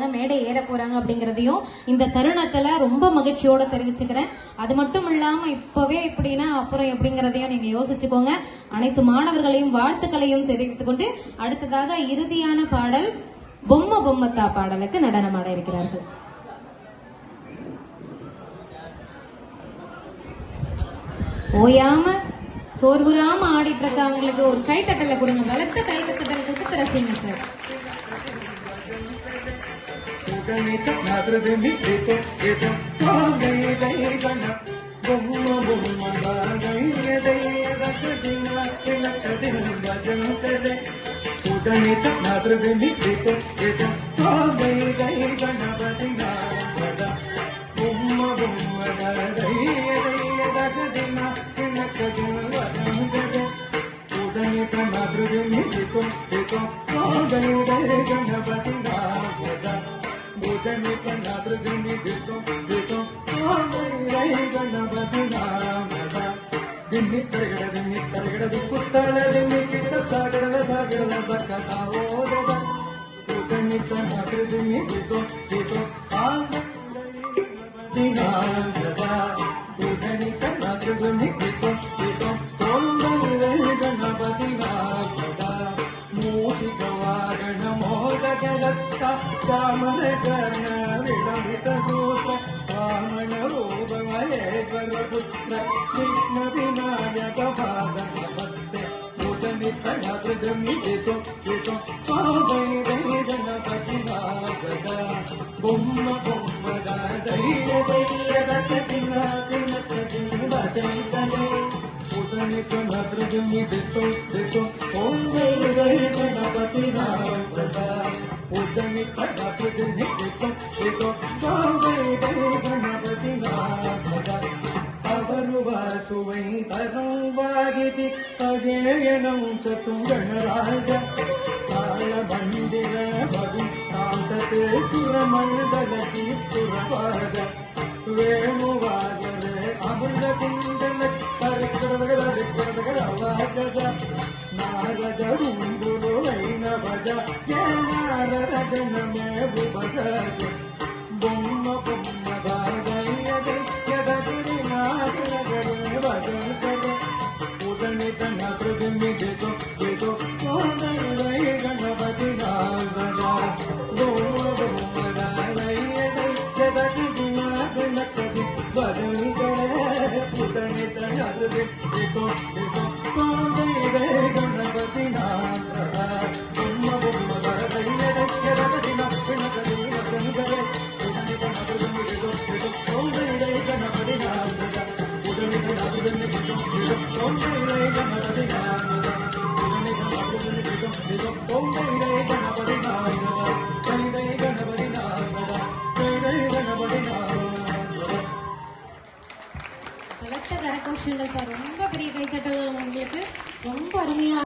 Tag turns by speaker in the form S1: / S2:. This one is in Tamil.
S1: போறாங்க, மேடை ஏற போறாங்க அப்படிங்கறதையும் இந்த தருணத்துல ரொம்ப மகிழ்ச்சியோட தெரிவிச்சுக்கிறேன். அது மட்டும் இல்லாம இப்பவே எப்படின்னா அப்புறம் எப்படிங்கறதையும் நீங்க யோசிச்சுக்கோங்க. அனைத்து மாணவர்களையும் வாழ்த்துக்களையும் தெரிவித்துக் கொண்டு அடுத்ததாக இறுதியான பாடல் பொம்மை பொம்மத்தா பாடலுக்கு நடனமாட இருக்கிறார்கள். ஓயாம சோர்வுறாம ஆடிட்டு இருக்கவங்களுக்கு ஒரு கைத்தட்டல கொடுங்க. பலத்த கைத்தட்டல் கொடுத்து ரசிங்க சார்.
S2: சுவை தருவாகிதி அகேயனம் சத்துங்கணராஜ கால மந்திர பகும் காசத்து சுரமண்டலி புறவாக வேணுவாகவே அமிர்த குண்டல கருக்கரதகரதகரவாகத நாரத ருங்குரு வைணவஜ நாரதகனமே புபகஜ பொம்ம பொம்ம தாயதை யதகிரி நாகரகரே வஜகர உடனே தன பிரதிமி தேதோ தேதோ கோதரை கணபதி நாகரா பொம்ம பொம்ம தாயதை யதகிரி நாகரகரே வஜகர உடனே தன பிரதிமி தேதோ தேதோ கோதரை கணபதி நாகரா பொம்ம பொம்ம தாயதை யதகிரி நாகரகரே வஜகர
S1: பலத்த கரகோஷங்கள், ரொம்ப பெரிய கைத்தட்டல் உங்களுக்கு. ரொம்ப அருமையா